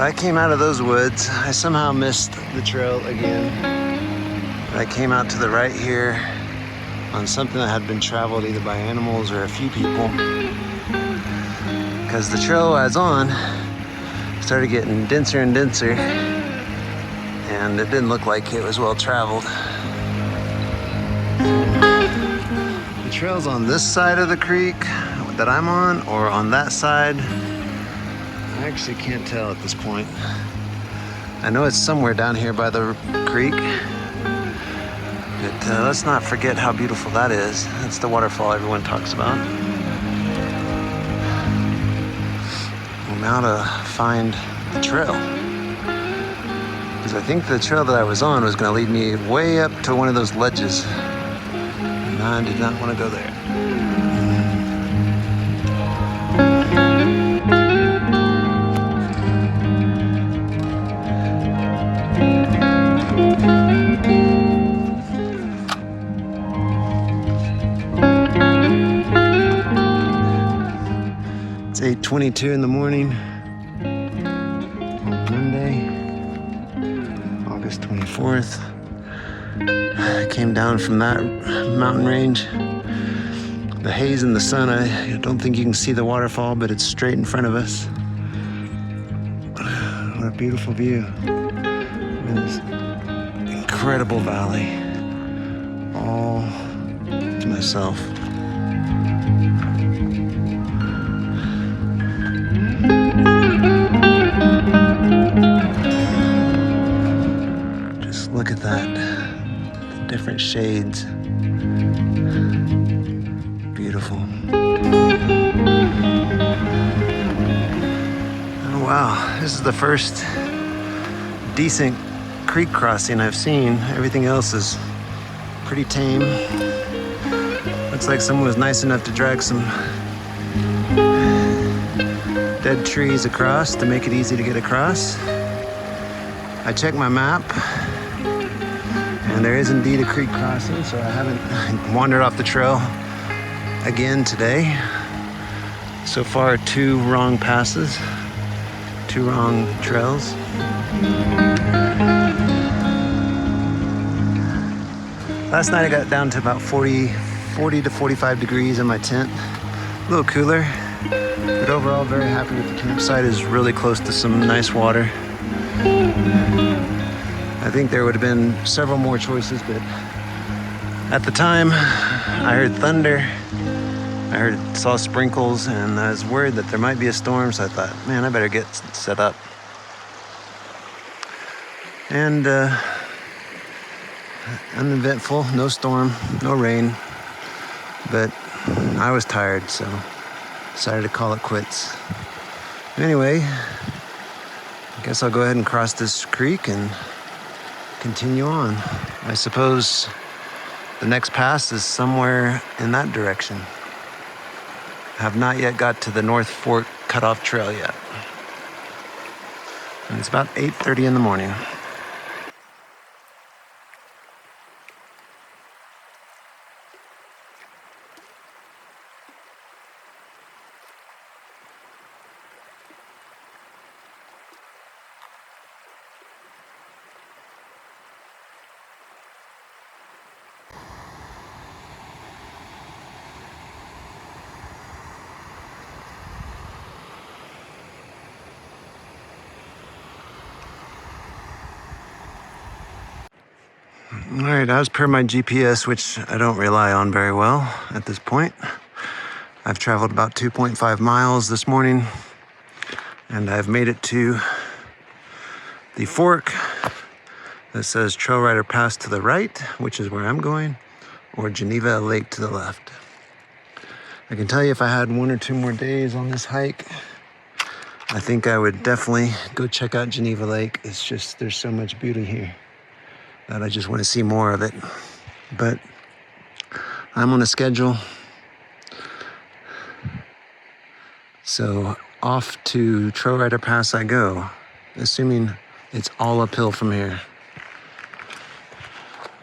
I came out of those woods. I somehow missed the trail again. I came out to the right here on something that had been traveled either by animals or a few people, because the trail I was on started getting denser and denser, and it didn't look like it was well traveled. The trail's on this side of the creek that I'm on, or on that side. I actually can't tell at this point. I know it's somewhere down here by the creek, but let's not forget how beautiful that is. That's the waterfall everyone talks about. Well, now to find the trail, because I think the trail that I was on was going to lead me way up to one of those ledges, and I did not want to go there. It's 8:22 in the morning on Monday, August 24th. I came down from that mountain range. The haze in the sun, I don't think you can see the waterfall, but it's straight in front of us. What a beautiful view. In this incredible valley, all to myself. Just look at that, the different shades. Beautiful. Oh wow, this is the first decent creek crossing I've seen. Everything else is pretty tame. Looks like someone was nice enough to drag some dead trees across to make it easy to get across. I checked my map, and there is indeed a creek crossing, so I haven't wandered off the trail again today. So far, 2 wrong passes, 2 wrong trails. Last night I got down to about 40 to 45 degrees in my tent. A little cooler, but overall very happy with the campsite. It's really close to some nice water. I think there would have been several more choices, but at the time I heard thunder, saw sprinkles, and I was worried that there might be a storm, so I thought, man, I better get set up. And uneventful, no storm, no rain, but I was tired, so decided to call it quits. Anyway, I guess I'll go ahead and cross this creek and continue on. I suppose the next pass is somewhere in that direction. Have not yet got to the North Fork Cutoff Trail yet. And it's about 8:30 in the morning. All right, as per my GPS, which I don't rely on very well at this point, I've traveled about 2.5 miles this morning, and I've made it to the fork that says Trail Rider Pass to the right, which is where I'm going, or Geneva Lake to the left. I can tell you, if I had 1 or 2 more days on this hike, I think I would definitely go check out Geneva Lake. It's just, there's so much beauty here that I just want to see more of it. But I'm on a schedule, so off to Trail Rider Pass I go, assuming it's all uphill from here.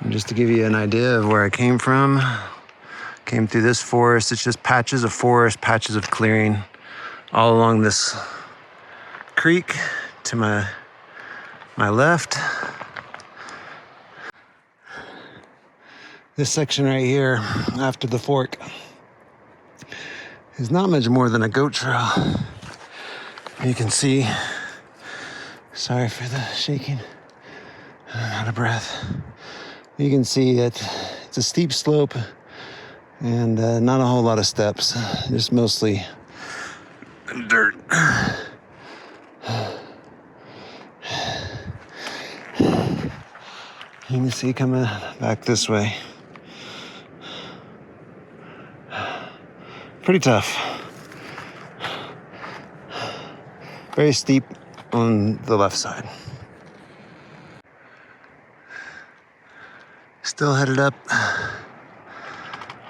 And just to give you an idea of where I came from, came through this forest. It's just patches of forest, patches of clearing all along this creek, to my left. This section right here, after the fork, is not much more than a goat trail. You can see, sorry for the shaking, I'm out of breath. You can see that it's a steep slope and not a whole lot of steps, just mostly dirt. You can see coming back this way. Pretty tough. Very steep on the left side. Still headed up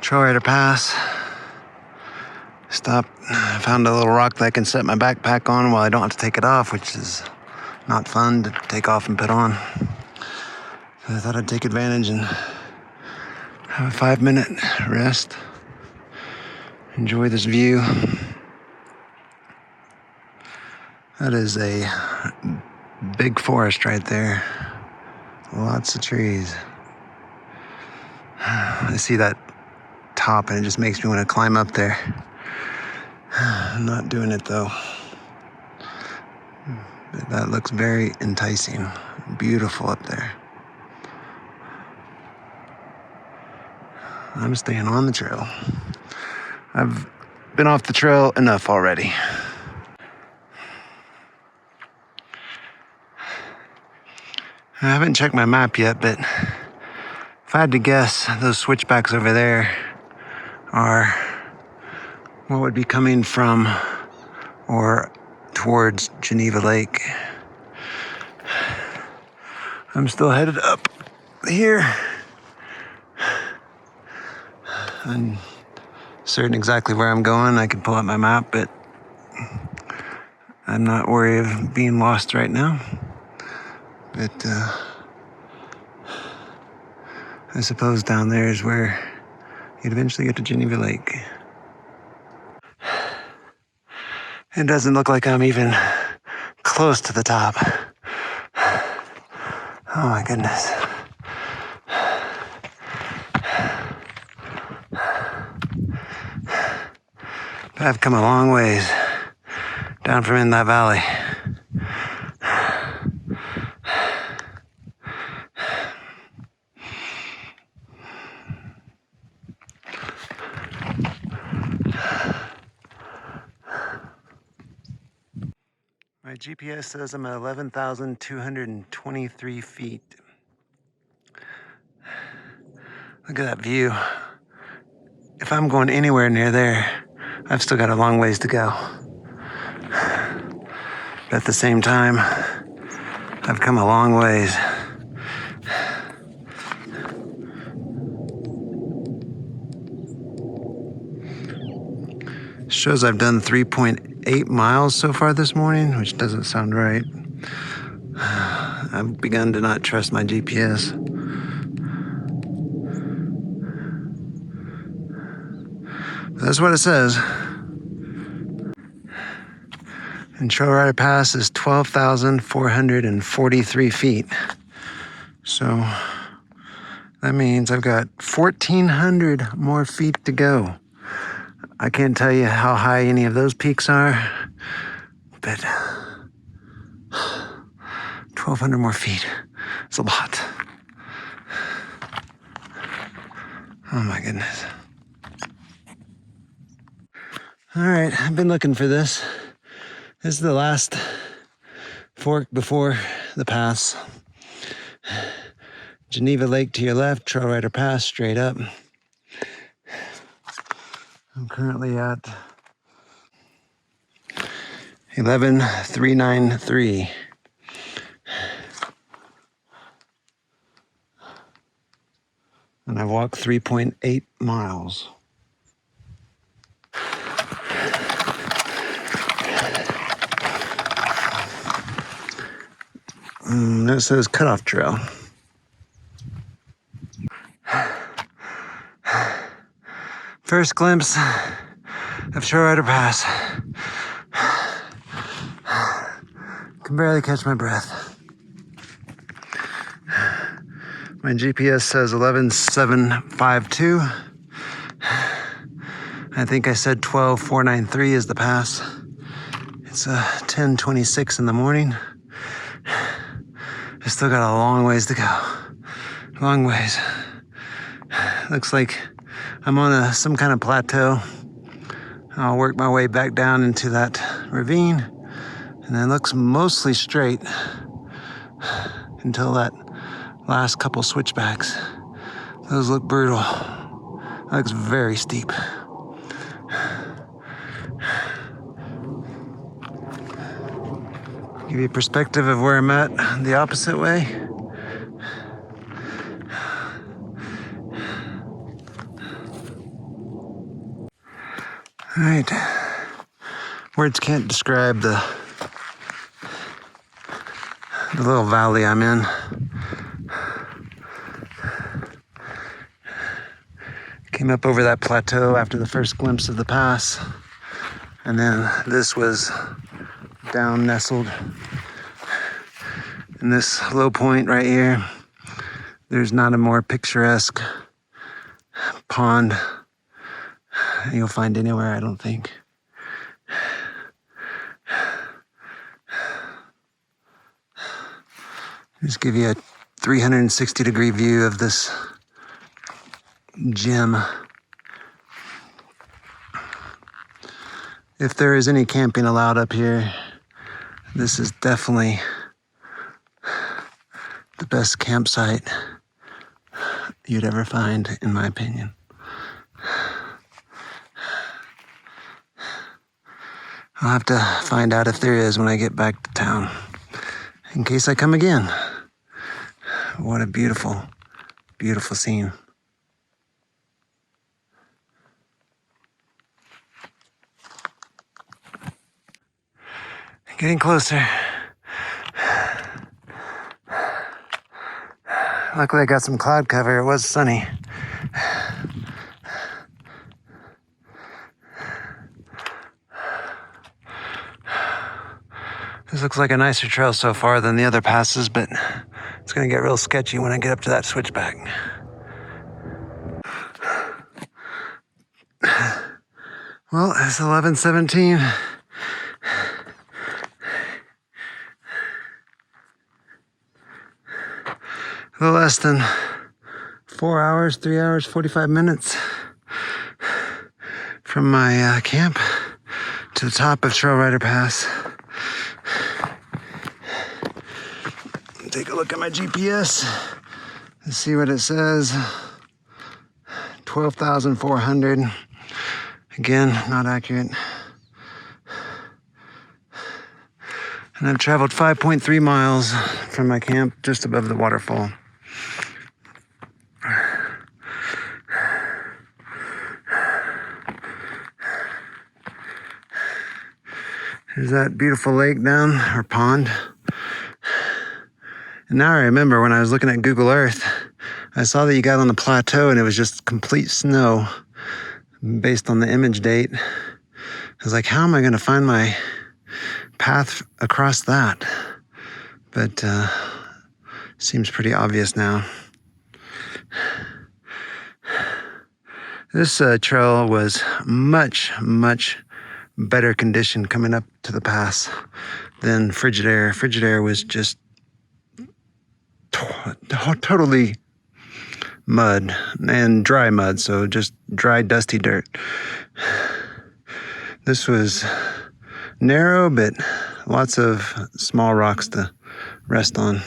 Trail Rider Pass. Stopped, found a little rock that I can set my backpack on while I don't have to take it off, which is not fun to take off and put on. I thought I'd take advantage and have a 5-minute rest. Enjoy this view. That is a big forest right there. Lots of trees. I see that top and it just makes me want to climb up there. I'm not doing it though. But that looks very enticing. Beautiful up there. I'm staying on the trail. I've been off the trail enough already. I haven't checked my map yet, but if I had to guess, those switchbacks over there are what would be coming from or towards Geneva Lake. I'm still headed up here. I'm certain exactly where I'm going. I can pull out my map, but I'm not worried of being lost right now. But I suppose down there is where you'd eventually get to Geneva Lake. It doesn't look like I'm even close to the top. Oh my goodness. But I've come a long ways down from in that valley. My GPS says I'm at 11,223 feet. Look at that view. If I'm going anywhere near there, I've still got a long ways to go. But at the same time, I've come a long ways. Shows I've done 3.8 miles so far this morning, which doesn't sound right. I've begun to not trust my GPS. But that's what it says. And Trail Rider Pass is 12,443 feet. So that means I've got 1,400 more feet to go. I can't tell you how high any of those peaks are, but 1,200 more feet is a lot. Oh my goodness. All right, I've been looking for this. This is the last fork before the pass. Geneva Lake to your left, Trail Rider Pass straight up. I'm currently at 11,393. And I've walked 3.8 miles. That says cutoff trail. First glimpse of Trail Rider Pass. Can barely catch my breath. My GPS says 11752. I think I said 12493 is the pass. It's 10:26 in the morning. I still got a long ways to go. Long ways. Looks like I'm on some kind of plateau. I'll work my way back down into that ravine, and it looks mostly straight until that last couple switchbacks. Those look brutal. That looks very steep. Give you a perspective of where I'm at the opposite way. All right. Words can't describe the little valley I'm in. Came up over that plateau after the first glimpse of the pass, and then this was down nestled in this low point right here. There's not a more picturesque pond you'll find anywhere, I don't think. Just give you a 360-degree view of this gem. If there is any camping allowed up here, this is definitely the best campsite you'd ever find, in my opinion. I'll have to find out if there is when I get back to town, in case I come again. What a beautiful, beautiful scene. Getting closer. Luckily I got some cloud cover. It was sunny. This looks like a nicer trail so far than the other passes, but it's gonna get real sketchy when I get up to that switchback. Well, it's 11:17. A little less than 4 hours, 3 hours, 45 minutes from my camp to the top of Trail Rider Pass. Take a look at my GPS and see what it says. 12,400. Again, not accurate. And I've traveled 5.3 miles from my camp just above the waterfall. There's that beautiful lake down, or pond. And now I remember when I was looking at Google Earth, I saw that you got on the plateau and it was just complete snow based on the image date. I was like, how am I going to find my path across that? But seems pretty obvious now. This trail was much, much better condition coming up to the pass than Frigid Air. Frigid Air was just totally mud and dry mud, so just dry, dusty dirt. This was narrow, but lots of small rocks to rest on.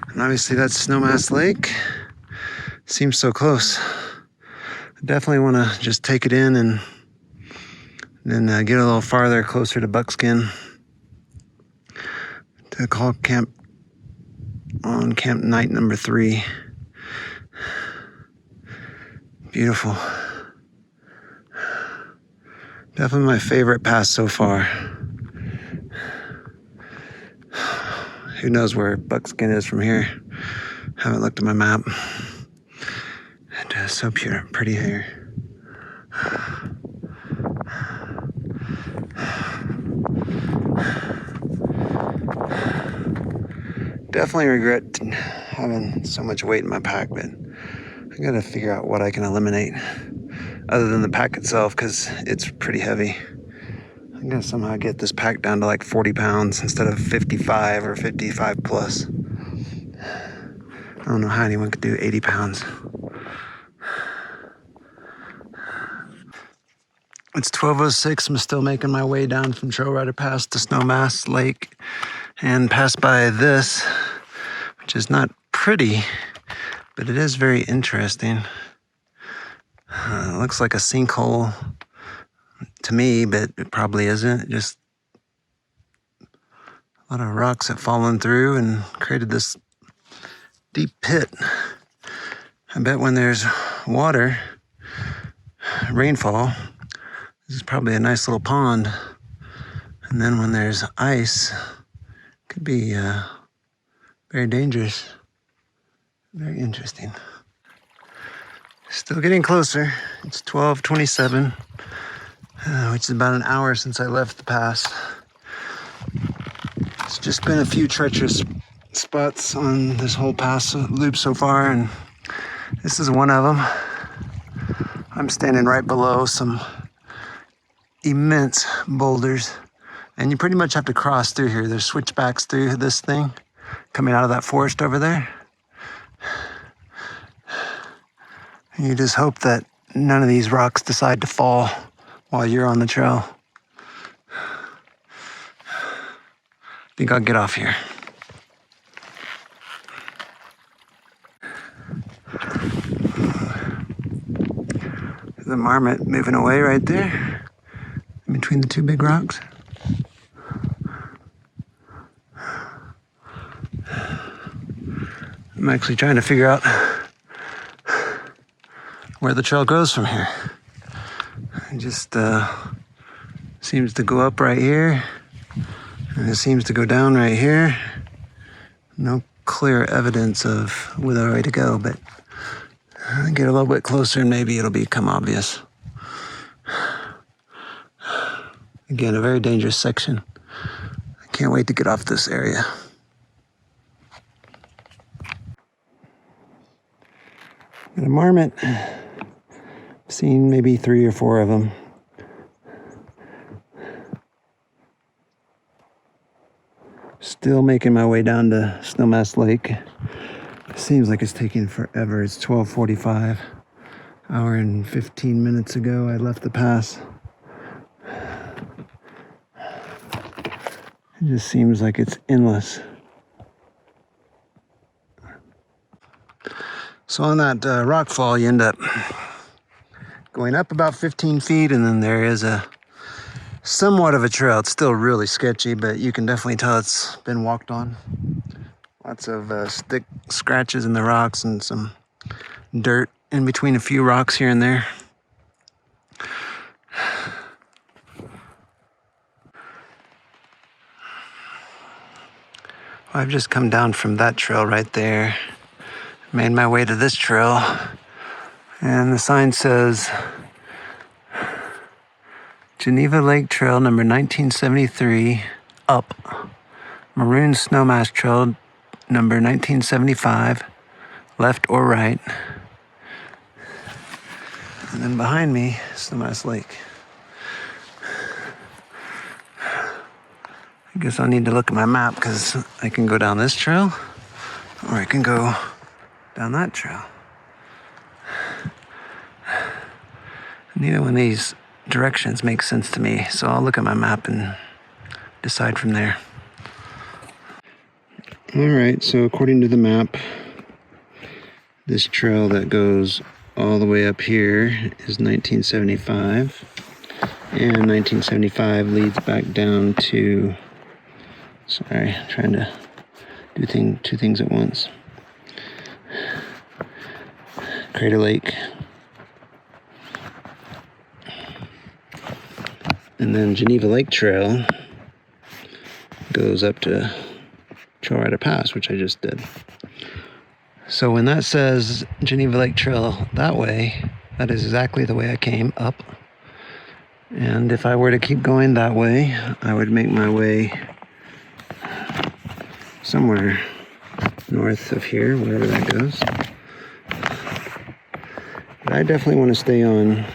And obviously that's Snowmass Lake. Seems so close. I definitely want to just take it in and then get a little farther, closer to Buckskin, to call camp on camp night number 3. Beautiful. Definitely my favorite pass so far. Who knows where Buckskin is from here? Haven't looked at my map. And so pretty here. definitely regret having so much weight in my pack, but I gotta figure out what I can eliminate other than the pack itself, because it's pretty heavy. I'm gonna somehow get this pack down to like 40 pounds instead of 55 or 55 plus. I don't know how anyone could do 80 pounds. It's 12:06. I'm still making my way down from Trail Rider Pass to Snowmass Lake and pass by this, which is not pretty, but it is very interesting. It looks like a sinkhole to me, but it probably isn't. Just a lot of rocks have fallen through and created this deep pit. I bet when there's water, rainfall, this is probably a nice little pond. And then when there's ice, it could be very dangerous. Very interesting. Still getting closer. It's 12:27, which is about an hour since I left the pass. It's just been a few treacherous spots on this whole pass loop so far, and this is one of them. I'm standing right below some immense boulders, and you pretty much have to cross through here. There's switchbacks through this thing coming out of that forest over there. And you just hope that none of these rocks decide to fall while you're on the trail. I think I'll get off here. There's a marmot moving away right there in between the two big rocks. I'm actually trying to figure out where the trail goes from here. It just seems to go up right here, and it seems to go down right here. No clear evidence of where the way to go, but I'll get a little bit closer and maybe it'll become obvious. Again, a very dangerous section. I can't wait to get off this area. Got a marmot. I've seen maybe 3 or 4 of them. Still making my way down to Snowmass Lake. It seems like it's taking forever. It's 12:45. Hour and 15 minutes ago I left the pass. It just seems like it's endless. So on that rock fall, you end up going up about 15 feet, and then there is a somewhat of a trail. It's still really sketchy, but you can definitely tell it's been walked on. Lots of stick scratches in the rocks and some dirt in between a few rocks here and there. I've just come down from that trail right there. Made my way to this trail, and the sign says Geneva Lake Trail number 1973 up, Maroon Snowmass Trail number 1975 left or right, and then behind me Snowmass Lake. I guess I'll need to look at my map, because I can go down this trail or I can go down that trail. Neither one of these directions makes sense to me, so I'll look at my map and decide from there. Alright, so according to the map, this trail that goes all the way up here is 1975, and 1975 leads back down to, sorry, trying to do two things at once. Crater Lake, and then Geneva Lake Trail goes up to Trail Rider Pass, which I just did. So when that says Geneva Lake Trail that way, that is exactly the way I came up. And if I were to keep going that way, I would make my way somewhere north of here, wherever that goes. But I definitely want to stay on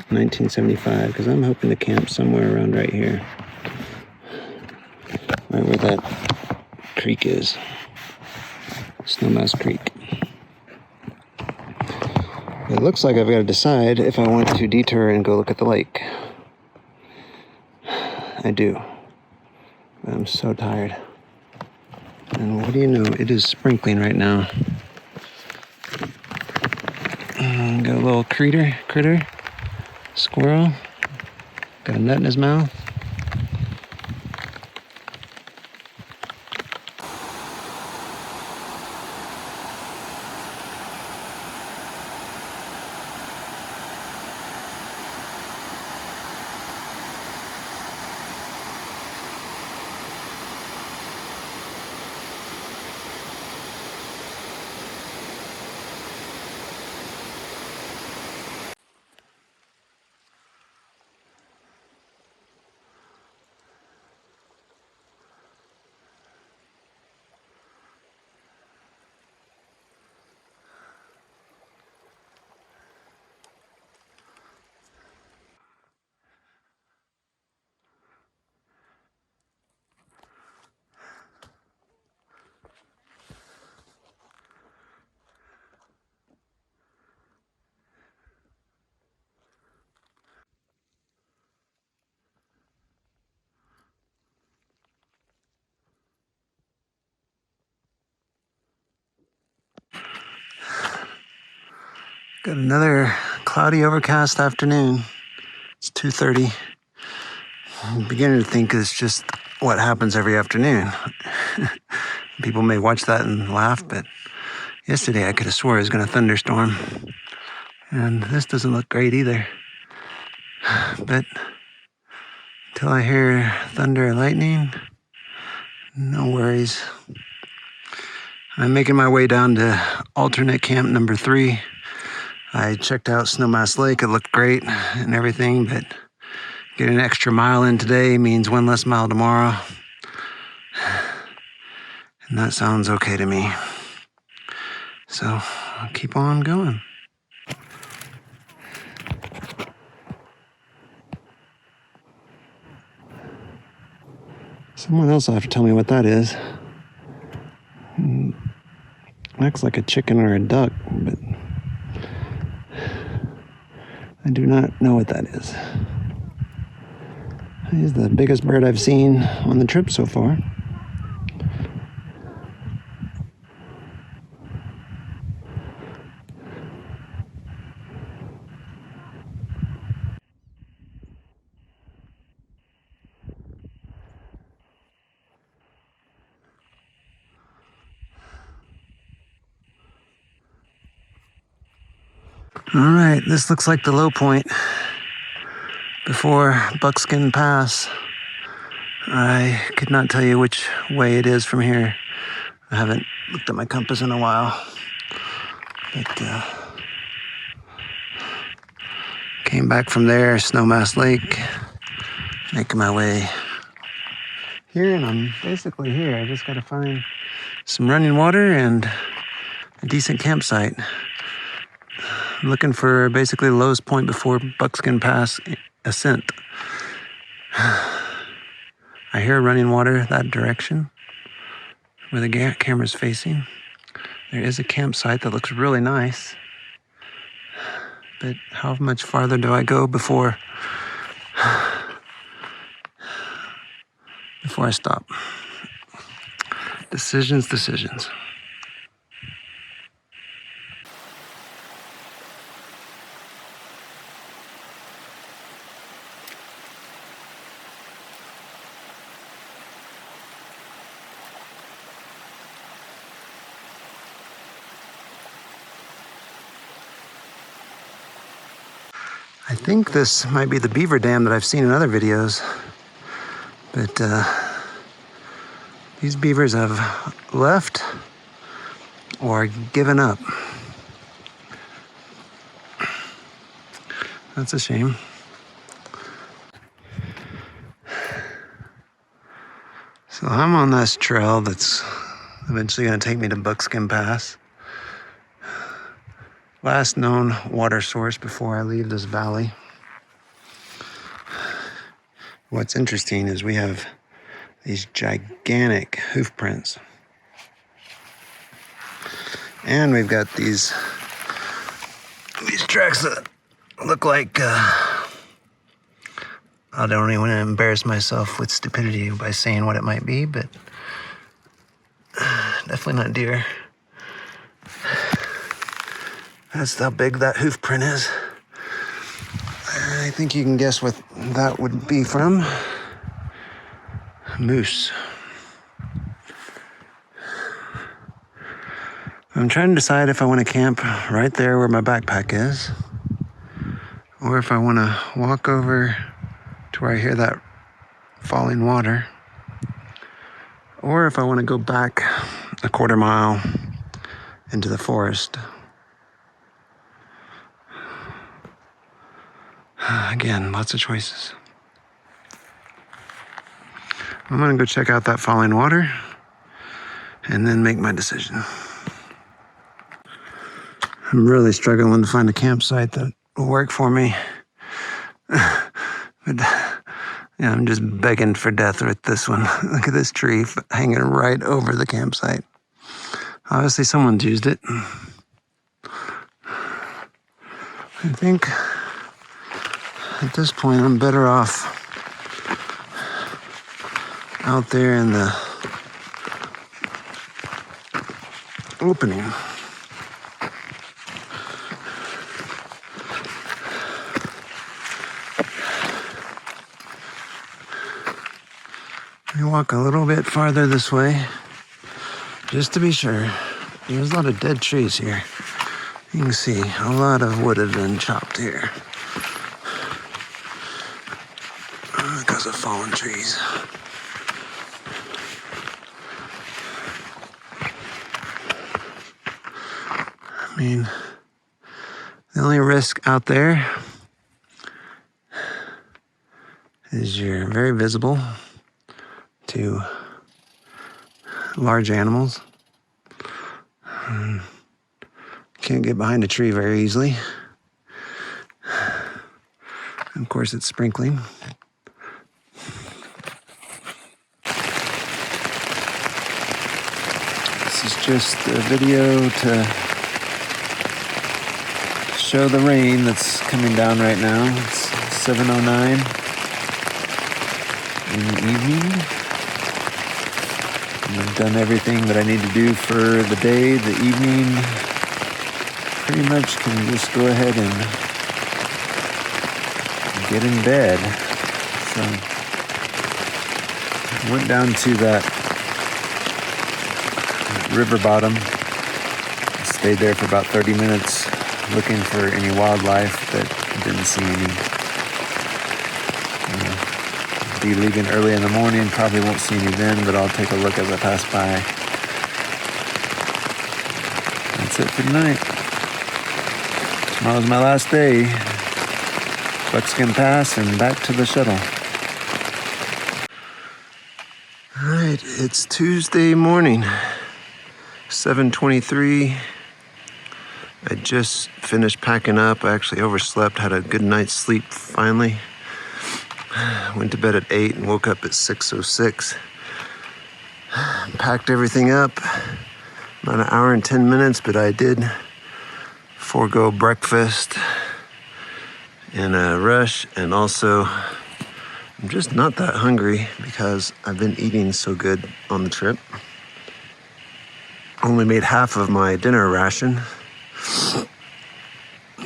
1975 because I'm hoping to camp somewhere around right here. Right where that creek is. Snowmass Creek. It looks like I've got to decide if I want to detour and go look at the lake. I do. I'm so tired. And what do you know? It is sprinkling right now. Got a little critter, squirrel. Got a nut in his mouth. Got another cloudy, overcast afternoon. It's 2:30. I'm beginning to think it's just what happens every afternoon. People may watch that and laugh, but yesterday I could have swore it was going to thunderstorm. And this doesn't look great either. But until I hear thunder or lightning, no worries. I'm making my way down to alternate camp number 3. I checked out Snowmass Lake. It looked great and everything, but getting an extra mile in today means one less mile tomorrow. And that sounds okay to me. So I'll keep on going. Someone else will have to tell me what that is. Looks like a chicken or a duck, but I do not know what that is. He's the biggest bird I've seen on the trip so far. All right, this looks like the low point before Buckskin Pass. I could not tell you which way it is from here. I haven't looked at my compass in a while. But came back from there, Snowmass Lake, making my way here, and I'm basically here. I just got to find some running water and a decent campsite. I'm looking for basically the lowest point before Buckskin Pass ascent. I hear running water that direction where the camera's facing. There is a campsite that looks really nice. But how much farther do I go before I stop? Decisions. I think this might be the beaver dam that I've seen in other videos, but these beavers have left or given up. That's a shame. So I'm on this trail that's Eventually gonna take me to Buckskin Pass. Last known water source before I leave this valley. What's interesting is we have these gigantic hoof prints. And we've got these tracks that look like, I don't even want to embarrass myself with stupidity by saying what it might be, but definitely not deer. That's how big that hoof print is. I think you can guess what that would be from. Moose. I'm trying to decide if I want to camp right there where my backpack is, or if I want to walk over to where I hear that falling water, or if I want to go back a quarter mile into the forest. Again, lots of choices. I'm gonna go check out that falling water and then make my decision. I'm really struggling to find a campsite that will work for me. But yeah, I'm just begging for death with this one. Look at this tree hanging right over the campsite. Obviously someone's used it. I think at this point I'm better off out there in the opening. We walk a little bit farther this way, just to be sure. There's a lot of dead trees here. You can see a lot of wood has been chopped here because of fallen trees. I mean, the only risk out there is you're very visible to large animals. Can't get behind a tree very easily. Of course, it's sprinkling. This is just a video to show the rain that's coming down right now. It's 7:09 in the evening. And I've done everything that I need to do for the day, the evening. Pretty much can just go ahead and get in bed. So I went down to that river bottom. Stayed there for about 30 minutes looking for any wildlife, but didn't see any. Be leaving early in the morning, probably won't see any then, but I'll take a look as I pass by. That's it for tonight. Tomorrow's my last day. Buckskin Pass and back to the shuttle. All right, it's Tuesday morning, 7:23. I just finished packing up. I actually overslept, had a good night's sleep finally. Went to bed at 8 and woke up at 6:06. Packed everything up, about an hour and 10 minutes, but I did forego breakfast in a rush, and also I'm just not that hungry because I've been eating so good on the trip. Only made half of my dinner ration,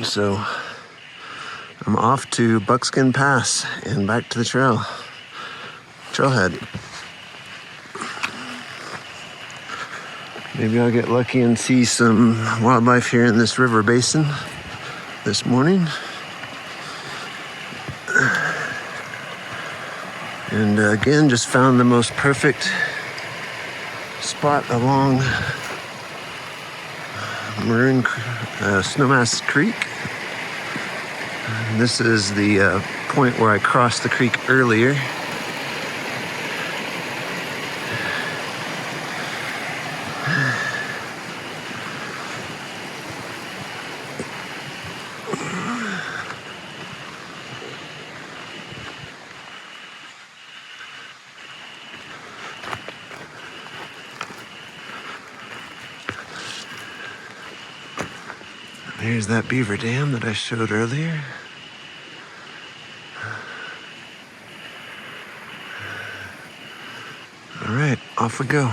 so I'm off to Buckskin Pass and back to the trailhead. Maybe I'll get lucky and see some wildlife here in this river basin this morning. And again, just found the most perfect spot along Maroon Snowmass Creek. This is the point where I crossed the creek earlier. Here's that beaver dam that I showed earlier. All right, off we go.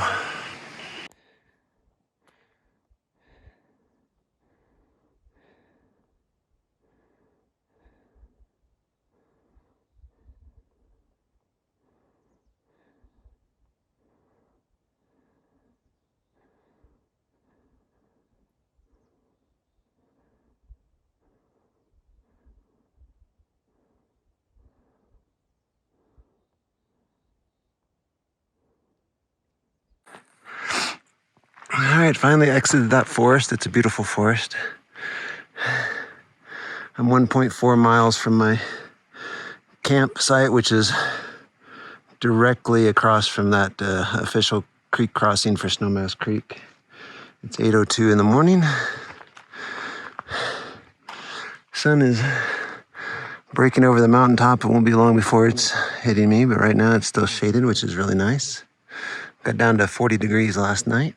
All right, finally exited that forest. It's a beautiful forest. I'm 1.4 miles from my campsite, which is directly across from that official creek crossing for Snowmass Creek. It's 8:02 in the morning. Sun is breaking over the mountaintop. It won't be long before it's hitting me, but right now it's still shaded, which is really nice. Got down to 40 degrees last night,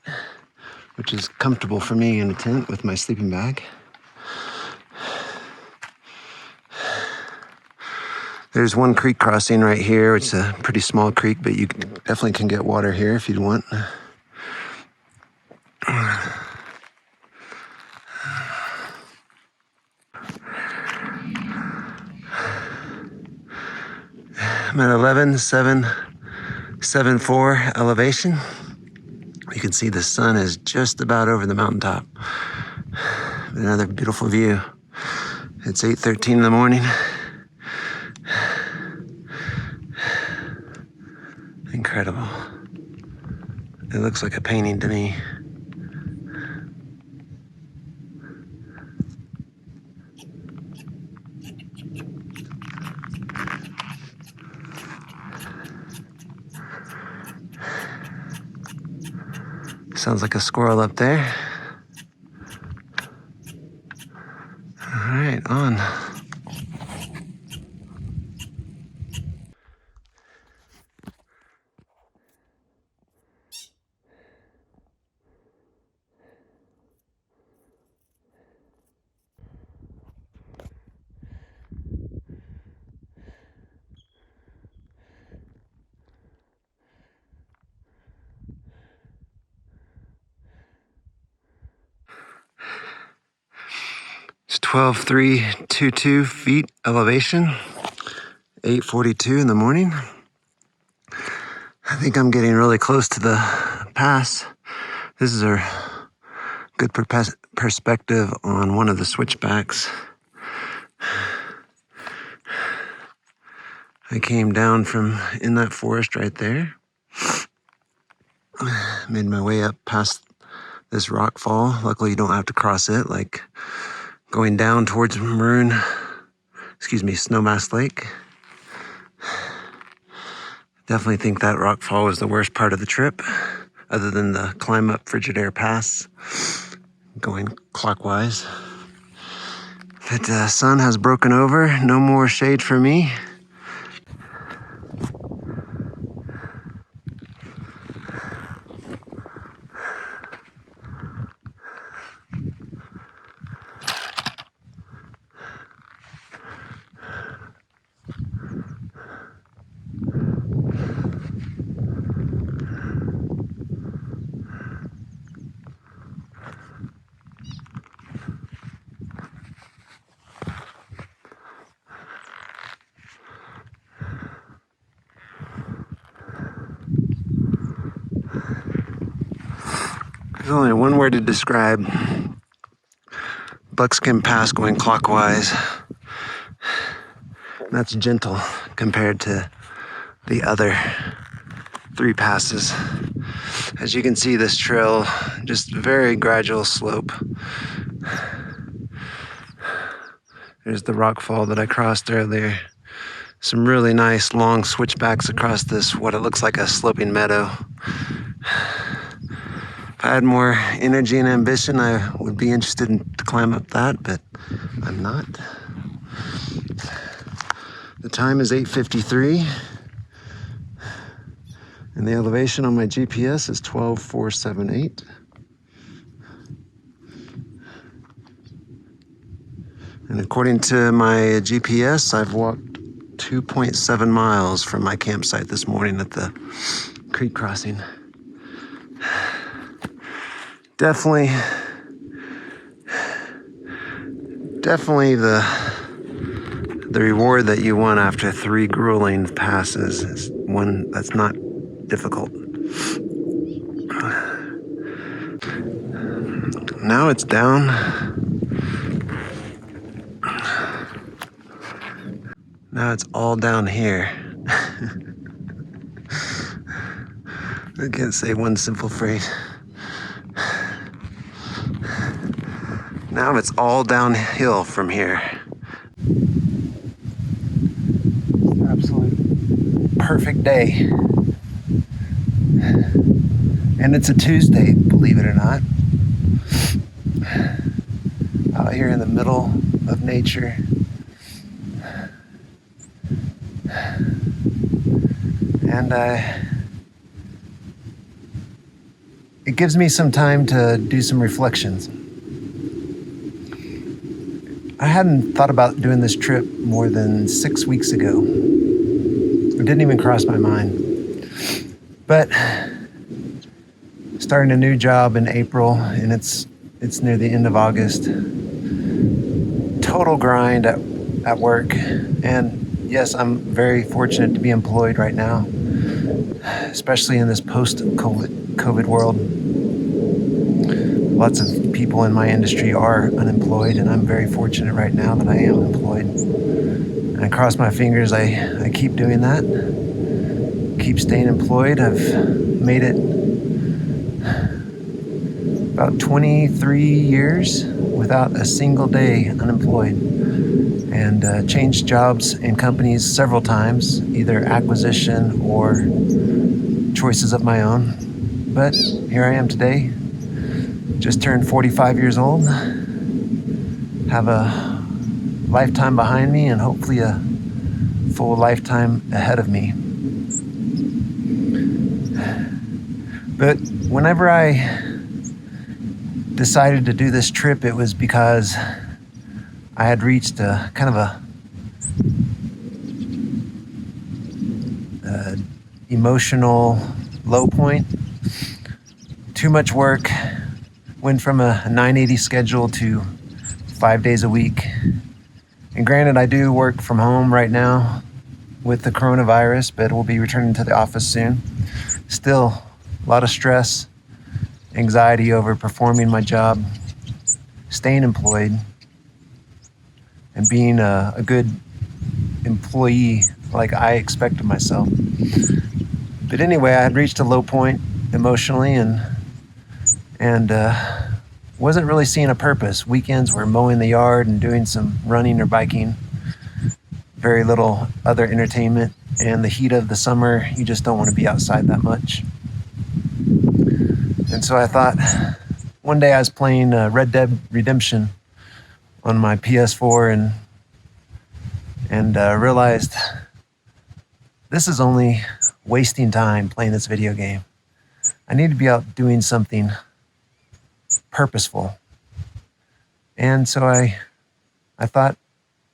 which is comfortable for me in a tent with my sleeping bag. There's one creek crossing right here. It's a pretty small creek, but you definitely can get water here if you'd want. I'm at 11,774 elevation. You can see the sun is just about over the mountaintop. Another beautiful view. It's 8:13 in the morning. Incredible. It looks like a painting to me. Sounds like a squirrel up there. All right, on. It's 12,322 feet elevation, 8:42 in the morning. I think I'm getting really close to the pass. This is a good perspective on one of the switchbacks. I came down from in that forest right there. Made my way up past this rock fall. Luckily, you don't have to cross it, like going down towards Snowmass Lake. Definitely think that rock fall was the worst part of the trip, other than the climb up Frigidaire Pass, going clockwise. But the sun has broken over, no more shade for me. There's only one word to describe Buckskin Pass going clockwise. That's gentle compared to the other three passes. As you can see, this trail, just very gradual slope. There's the rock fall that I crossed earlier. Some really nice long switchbacks across this, what it looks like a sloping meadow. If I had more energy and ambition, I would be interested to climb up that, but I'm not. The time is 8:53, and the elevation on my GPS is 12,478. And according to my GPS, I've walked 2.7 miles from my campsite this morning at the creek crossing. Definitely the reward that you want after 3 grueling passes is one that's not difficult. Now it's down. Now it's all down here. I can't say one simple phrase. Now it's all downhill from here. Absolute perfect day. And it's a Tuesday, believe it or not. Out here in the middle of nature. And it gives me some time to do some reflections. I hadn't thought about doing this trip more than 6 weeks ago. It didn't even cross my mind. But starting a new job in April, and it's near the end of August. Total grind at work. And yes, I'm very fortunate to be employed right now, especially in this post-COVID world. Lots of people in my industry are unemployed, and I'm very fortunate right now that I am employed. And I cross my fingers I keep doing that, keep staying employed. I've made it about 23 years without a single day unemployed, and changed jobs and companies several times, either acquisition or choices of my own. But here I am today, just turned 45 years old, have a lifetime behind me and hopefully a full lifetime ahead of me. But whenever I decided to do this trip, it was because I had reached a kind of a emotional low point. Too much work. Went from a 980 schedule to 5 days a week. And granted, I do work from home right now with the coronavirus, but we'll be returning to the office soon. Still, a lot of stress, anxiety over performing my job, staying employed, and being a good employee like I expected myself. But anyway, I had reached a low point emotionally and wasn't really seeing a purpose. Weekends were mowing the yard and doing some running or biking. Very little other entertainment. And the heat of the summer, you just don't want to be outside that much. And so I thought, one day I was playing Red Dead Redemption on my PS4 and realized this is only wasting time playing this video game. I need to be out doing something purposeful. And so I thought,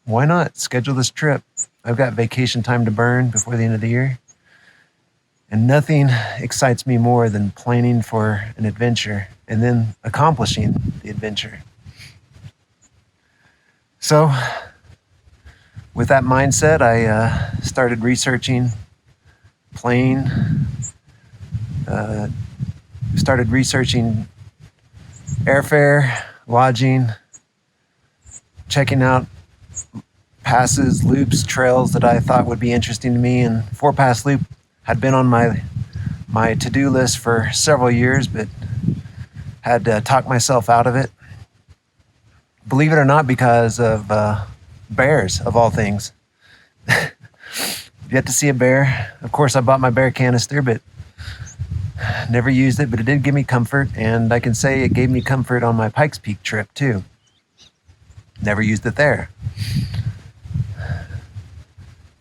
why not schedule this trip? I've got vacation time to burn before the end of the year. And nothing excites me more than planning for an adventure and then accomplishing the adventure. So with that mindset, I started researching, started researching airfare, lodging, checking out passes, loops, trails that I thought would be interesting to me. And 4-Pass Loop had been on my to-do list for several years, but had talked myself out of it. Believe it or not, because of bears, of all things. Yet to see a bear. Of course, I bought my bear canister, but never used it, but it did give me comfort, and I can say it gave me comfort on my Pikes Peak trip too. Never used it there.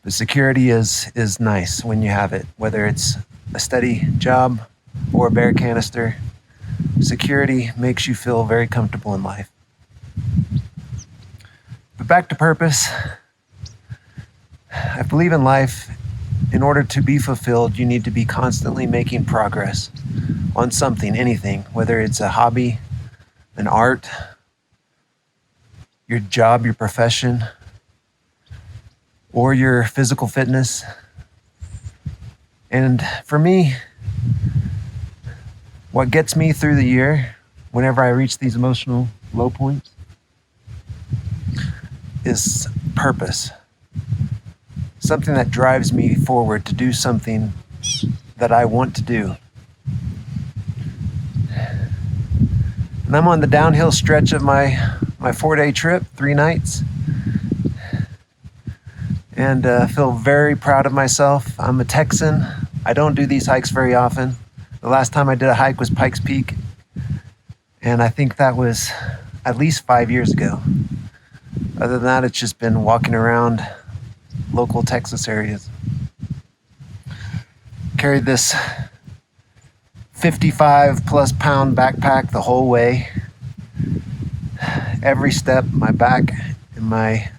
The security is nice when you have it, whether it's a steady job or a bear canister. Security makes you feel very comfortable in life. But back to purpose. I believe in life, in order to be fulfilled, you need to be constantly making progress on something, anything, whether it's a hobby, an art, your job, your profession, or your physical fitness. And for me, what gets me through the year, whenever I reach these emotional low points, is purpose. Something that drives me forward to do something that I want to do. And I'm on the downhill stretch of my 4-day trip, 3 nights. And feel very proud of myself. I'm a Texan. I don't do these hikes very often. The last time I did a hike was Pike's Peak. And I think that was at least 5 years ago. Other than that, it's just been walking around local Texas areas. Carried this 55 plus pound backpack the whole way. Every step, my back and my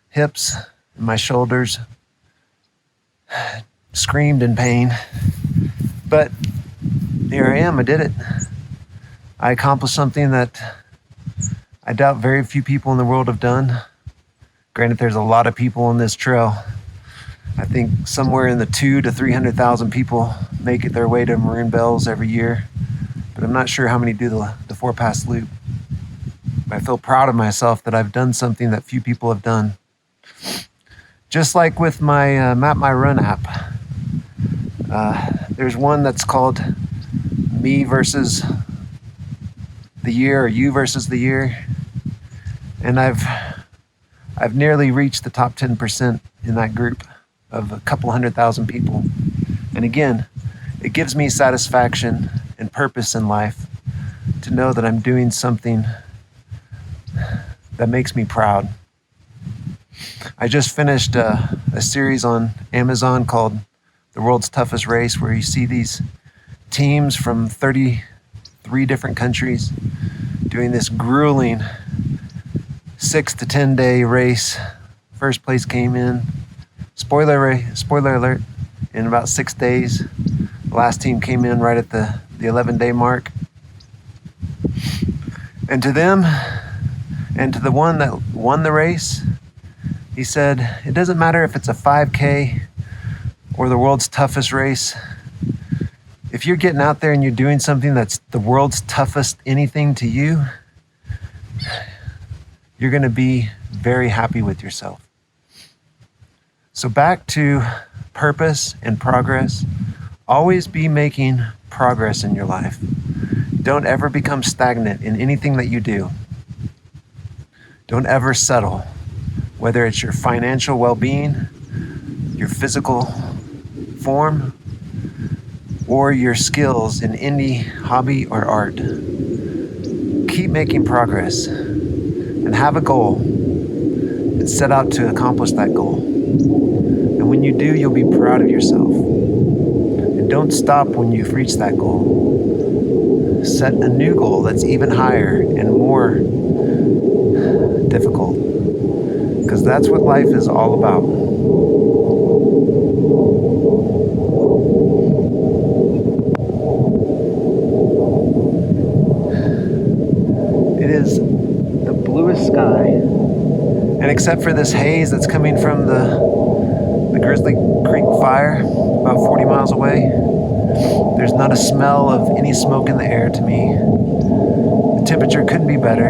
hips and my shoulders screamed in pain. But here I am, I did it. I accomplished something that I doubt very few people in the world have done. Granted, there's a lot of people on this trail. I think somewhere in the 200,000 to 300,000 people make it their way to Maroon Bells every year, but I'm not sure how many do the 4-pass loop. But I feel proud of myself that I've done something that few people have done. Just like with my Map My Run app, there's one that's called Me versus the Year, or You versus the Year, and I've nearly reached the top 10% in that group of a couple 100,000 people. And again, it gives me satisfaction and purpose in life to know that I'm doing something that makes me proud. I just finished a series on Amazon called The World's Toughest Race, where you see these teams from 33 different countries doing this grueling 6 to 10 day race. First place came in, spoiler alert, in about 6 days. The last team came in right at the 11-day mark. And to them, and to the one that won the race, he said, it doesn't matter if it's a 5K or the world's toughest race. If you're getting out there and you're doing something that's the world's toughest anything to you, you're going to be very happy with yourself. So back to purpose and progress. Always be making progress in your life. Don't ever become stagnant in anything that you do. Don't ever settle, whether it's your financial well-being, your physical form, or your skills in any hobby or art. Keep making progress and have a goal and set out to accomplish that goal. And when you do, you'll be proud of yourself. And don't stop when you've reached that goal. Set a new goal that's even higher and more difficult, because that's what life is all about. It is the bluest sky, and except for this haze that's coming from the Grizzly Creek Fire about 40 miles away, there's not a smell of any smoke in the air to me. The temperature couldn't be better.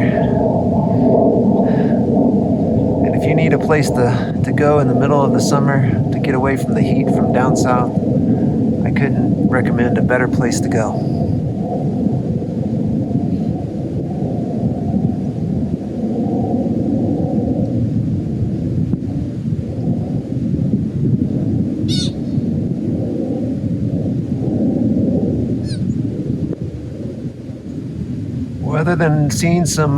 And if you need a place to go in the middle of the summer to get away from the heat from down south, I couldn't recommend a better place to go. Other than seeing some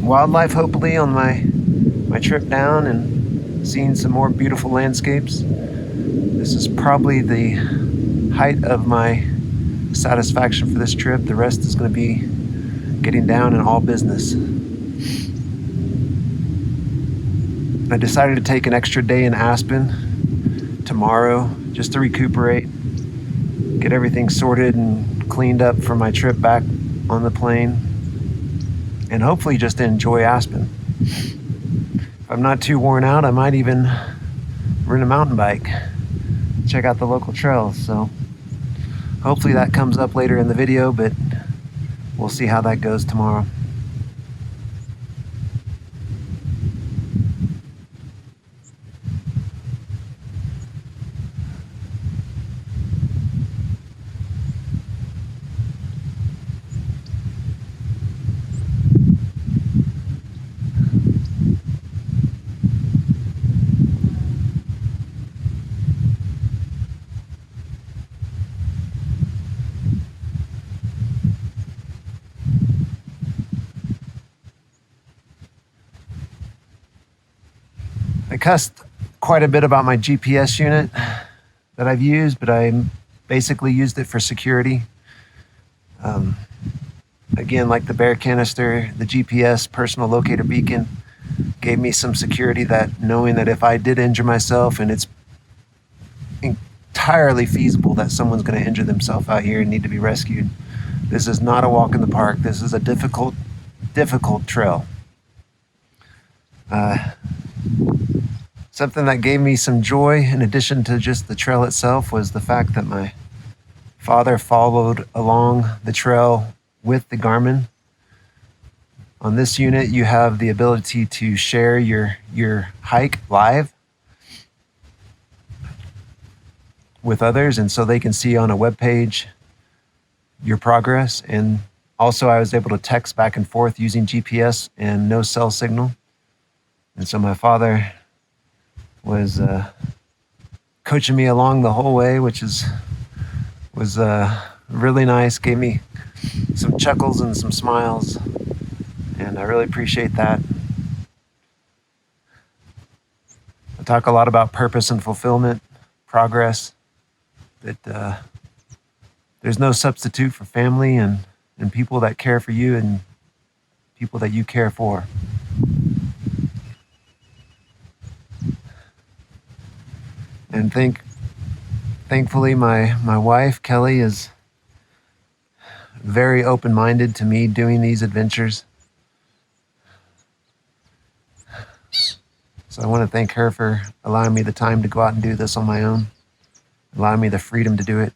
wildlife, hopefully, on my trip down, and seeing some more beautiful landscapes, this is probably the height of my satisfaction for this trip. The rest is going to be getting down and all business. I decided to take an extra day in Aspen tomorrow just to recuperate, get everything sorted and cleaned up for my trip back on the plane, and hopefully just enjoy Aspen. If I'm not too worn out, I might even rent a mountain bike, check out the local trails. So hopefully that comes up later in the video, but we'll see how that goes tomorrow. I cussed quite a bit about my GPS unit that I've used, but I basically used it for security. Again, like the bear canister, the GPS personal locator beacon gave me some security, that knowing that if I did injure myself, and it's entirely feasible that someone's going to injure themselves out here and need to be rescued, this is not a walk in the park. This is a difficult trail. Something that gave me some joy, in addition to just the trail itself, was the fact that my father followed along the trail with the Garmin. On this unit, you have the ability to share your hike live with others, and so they can see on a web page your progress. And also, I was able to text back and forth using GPS and no cell signal. And so my father was coaching me along the whole way, which was really nice. Gave me some chuckles and some smiles, and I really appreciate that. I talk a lot about purpose and fulfillment, progress, that there's no substitute for family and people that care for you and people that you care for. And thankfully, my wife, Kelly, is very open-minded to me doing these adventures. So I want to thank her for allowing me the time to go out and do this on my own, allowing me the freedom to do it.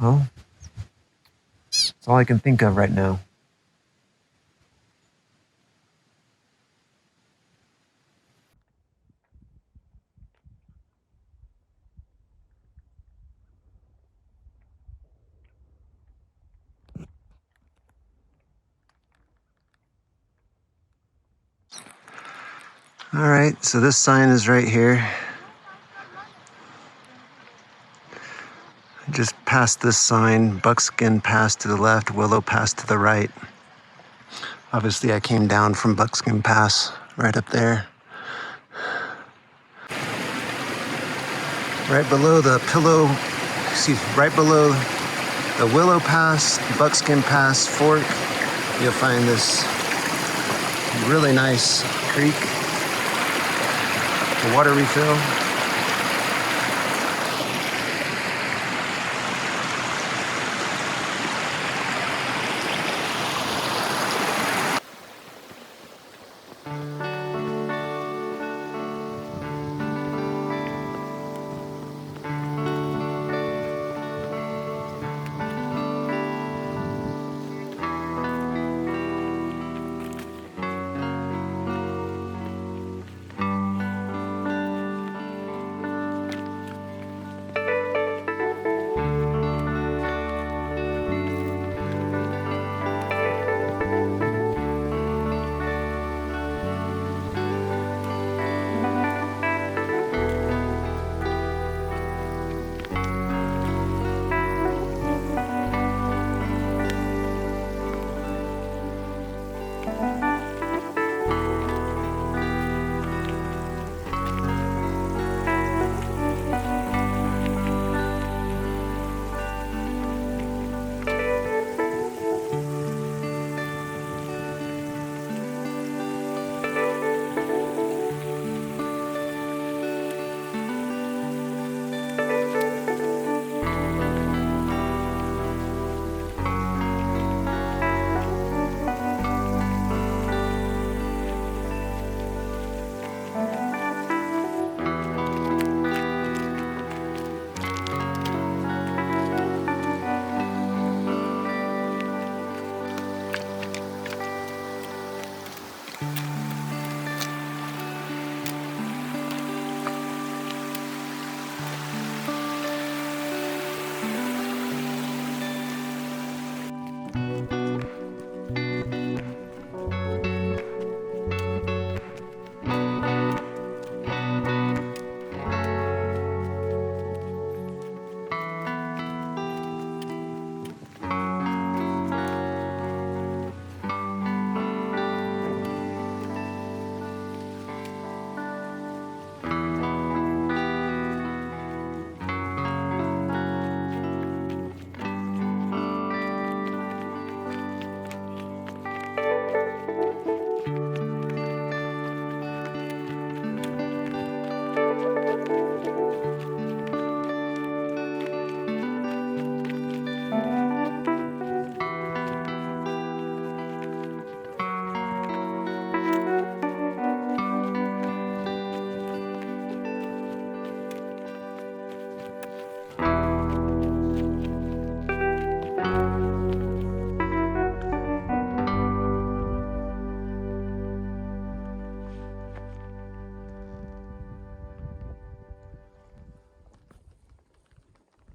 Well, that's all I can think of right now. All right, so this sign is right here. I just passed this sign, Buckskin Pass to the left, Willow Pass to the right. Obviously, I came down from Buckskin Pass right up there. Right below right below the Willow Pass, Buckskin Pass fork, you'll find this really nice creek, a water refill.